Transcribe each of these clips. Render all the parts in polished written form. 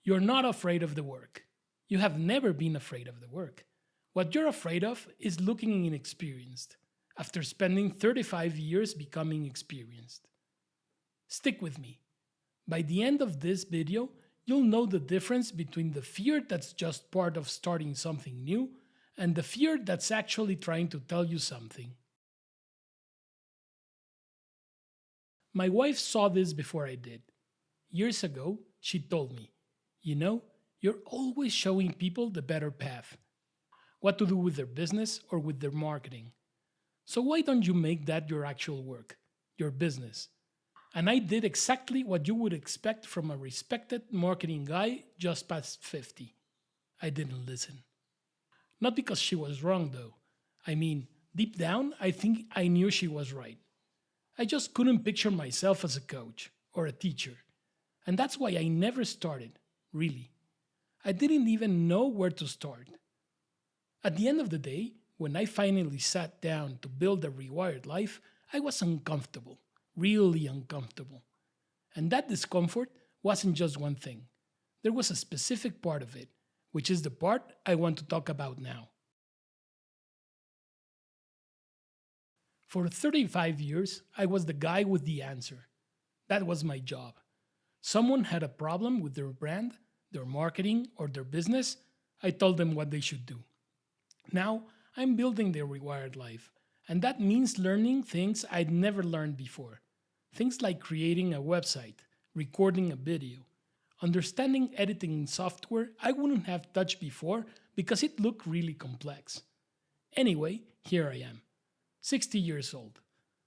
You're not afraid of the work. You have never been afraid of the work. What you're afraid of is looking inexperienced after spending 35 years becoming experienced. Stick with me. By the end of this video, you'll know the difference between the fear that's just part of starting something new and the fear that's actually trying to tell you something. My wife saw this before I did. Years ago, she told me, you're always showing people the better path, what to do with their business or with their marketing. So why don't you make that your actual work, your business? And I did exactly what you would expect from a respected marketing guy just past 50. I didn't listen. Not because she was wrong though. I mean, deep down, I think I knew she was right. I just couldn't picture myself as a coach or a teacher. And that's why I never started, really. I didn't even know where to start. At the end of the day, when I finally sat down to build a rewired life, I was uncomfortable, really uncomfortable. And that discomfort wasn't just one thing. There was a specific part of it, which is the part I want to talk about now. For 35 years, I was the guy with the answer. That was my job. Someone had a problem with their brand, their marketing, or their business, I told them what they should do. Now, I'm building their rewired life, and that means learning things I'd never learned before. Things like creating a website, recording a video, understanding editing software I wouldn't have touched before because it looked really complex. Anyway, here I am, 60 years old,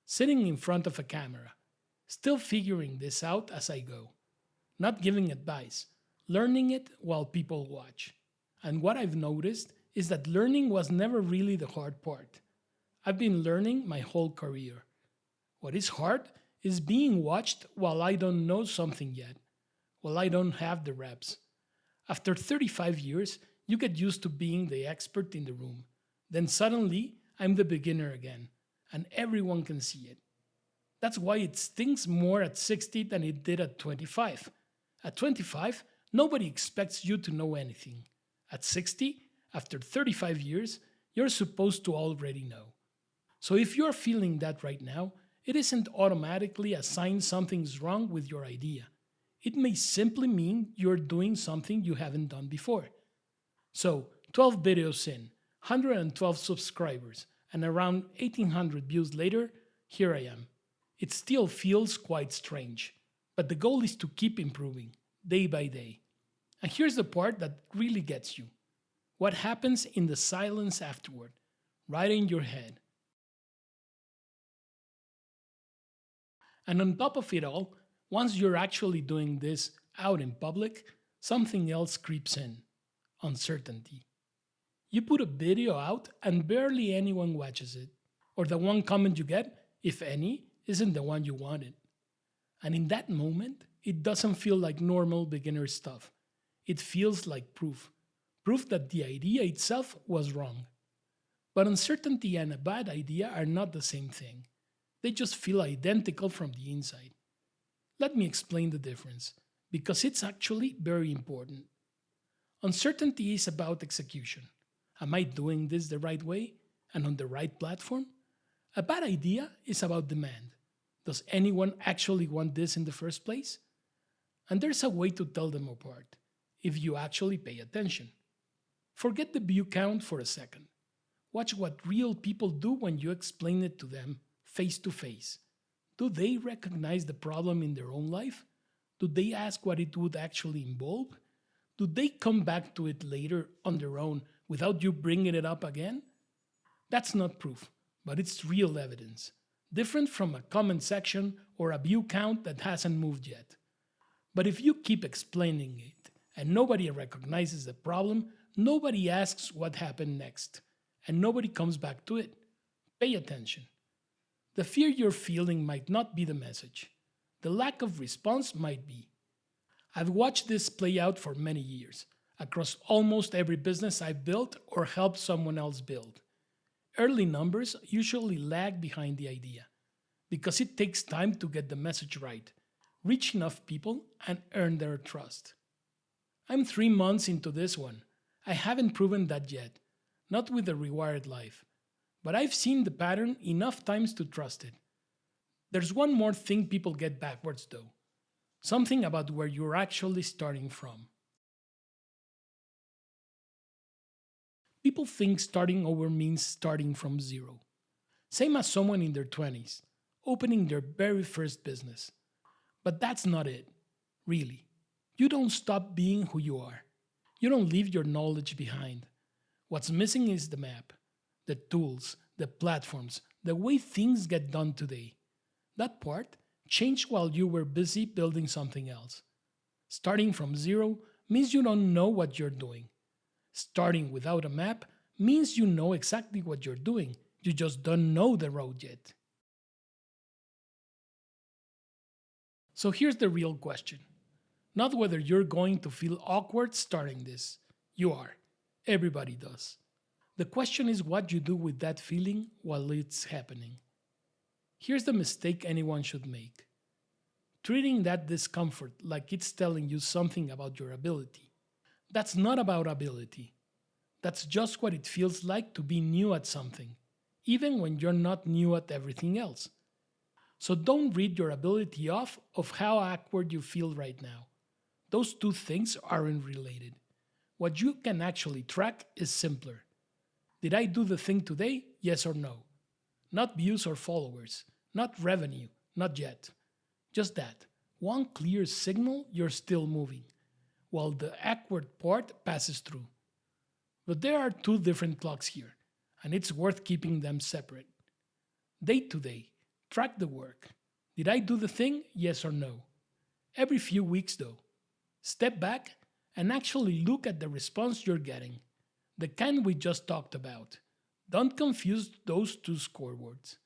sitting in front of a camera, still figuring this out as I go. Not giving advice, learning it while people watch. And what I've noticed is that learning was never really the hard part. I've been learning my whole career. What is hard is being watched while I don't know something yet, while I don't have the reps. After 35 years, you get used to being the expert in the room. Then suddenly, I'm the beginner again, and everyone can see it. That's why it stings more at 60 than it did at 25. At 25, nobody expects you to know anything. At 60, after 35 years, you're supposed to already know. So if you're feeling that right now, it isn't automatically a sign something's wrong with your idea. It may simply mean you're doing something you haven't done before. So, 12 videos in, 112 subscribers, and around 1800 views later, here I am. It still feels quite strange, but the goal is to keep improving, day by day. And here's the part that really gets you. What happens in the silence afterward, right in your head. And on top of it all, once you're actually doing this out in public, something else creeps in. Uncertainty. You put a video out and barely anyone watches it. Or the one comment you get, if any, isn't the one you wanted. And in that moment, it doesn't feel like normal beginner stuff. It feels like proof. Proof that the idea itself was wrong. But uncertainty and a bad idea are not the same thing. They just feel identical from the inside. Let me explain the difference, because it's actually very important. Uncertainty is about execution. Am I doing this the right way and on the right platform? A bad idea is about demand. Does anyone actually want this in the first place? And there's a way to tell them apart, if you actually pay attention. Forget the view count for a second. Watch what real people do when you explain it to them face to face. Do they recognize the problem in their own life? Do they ask what it would actually involve? Do they come back to it later on their own without you bringing it up again? That's not proof, but it's real evidence. Different from a comment section or a view count that hasn't moved yet. But if you keep explaining it and nobody recognizes the problem, nobody asks what happened next, and nobody comes back to it. Pay attention. The fear you're feeling might not be the message. The lack of response might be. I've watched this play out for many years, across almost every business I've built or helped someone else build. Early numbers usually lag behind the idea, because it takes time to get the message right, reach enough people, and earn their trust. I'm 3 months into this one. I haven't proven that yet, not with the rewired life, but I've seen the pattern enough times to trust it. There's one more thing people get backwards though, something about where you're actually starting from. People think starting over means starting from zero, same as someone in their 20s, opening their very first business. But that's not it, really. You don't stop being who you are. You don't leave your knowledge behind. What's missing is the map, the tools, the platforms, the way things get done today. That part changed while you were busy building something else. Starting from zero means you don't know what you're doing. Starting without a map means you know exactly what you're doing, you just don't know the road yet. So here's the real question, not whether you're going to feel awkward starting this. You are. Everybody does. The question is what you do with that feeling while it's happening. Here's the mistake anyone should make: treating that discomfort like it's telling you something about your ability. That's not about ability. That's just what it feels like to be new at something, even when you're not new at everything else. So don't read your ability off of how awkward you feel right now. Those two things aren't related. What you can actually track is simpler. Did I do the thing today? Yes or no? Not views or followers, not revenue, not yet. Just that. One clear signal you're still moving, while the awkward part passes through. But there are two different clocks here, and it's worth keeping them separate. Day to day, track the work. Did I do the thing? Yes or no? Every few weeks, though, step back and actually look at the response you're getting, the kind we just talked about. Don't confuse those two scoreboards.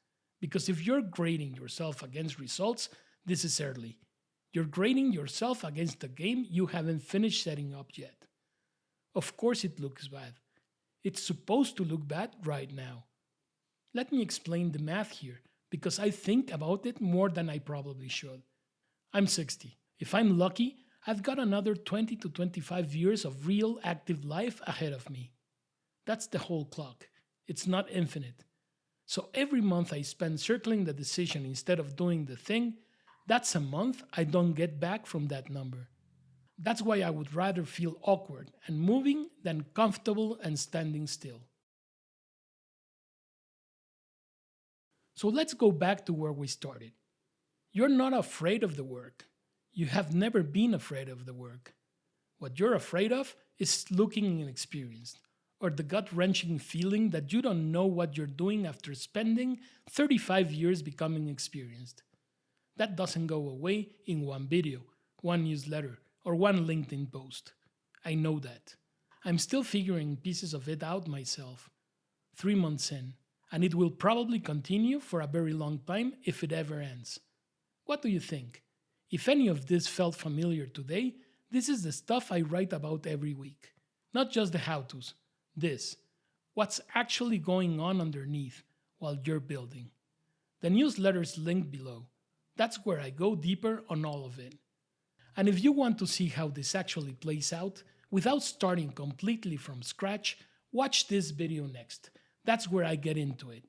Because if you're grading yourself against results, this is early. You're grading yourself against a game you haven't finished setting up yet. Of course, it looks bad. It's supposed to look bad right now. Let me explain the math here, because I think about it more than I probably should. I'm 60. If I'm lucky, I've got another 20 to 25 years of real active life ahead of me. That's the whole clock. It's not infinite. So every month I spend circling the decision instead of doing the thing, that's a month I don't get back from that number. That's why I would rather feel awkward and moving than comfortable and standing still. So let's go back to where we started. You're not afraid of the work. You have never been afraid of the work. What you're afraid of is looking inexperienced, or the gut wrenching feeling that you don't know what you're doing after spending 35 years becoming experienced. That doesn't go away in one video, one newsletter, or one LinkedIn post. I know that. I'm still figuring pieces of it out myself. 3 months in, and it will probably continue for a very long time if it ever ends. What do you think? If any of this felt familiar today, this is the stuff I write about every week. Not just the how-tos. This. What's actually going on underneath while you're building. The newsletter's linked below. That's where I go deeper on all of it. And if you want to see how this actually plays out, without starting completely from scratch, watch this video next. That's where I get into it.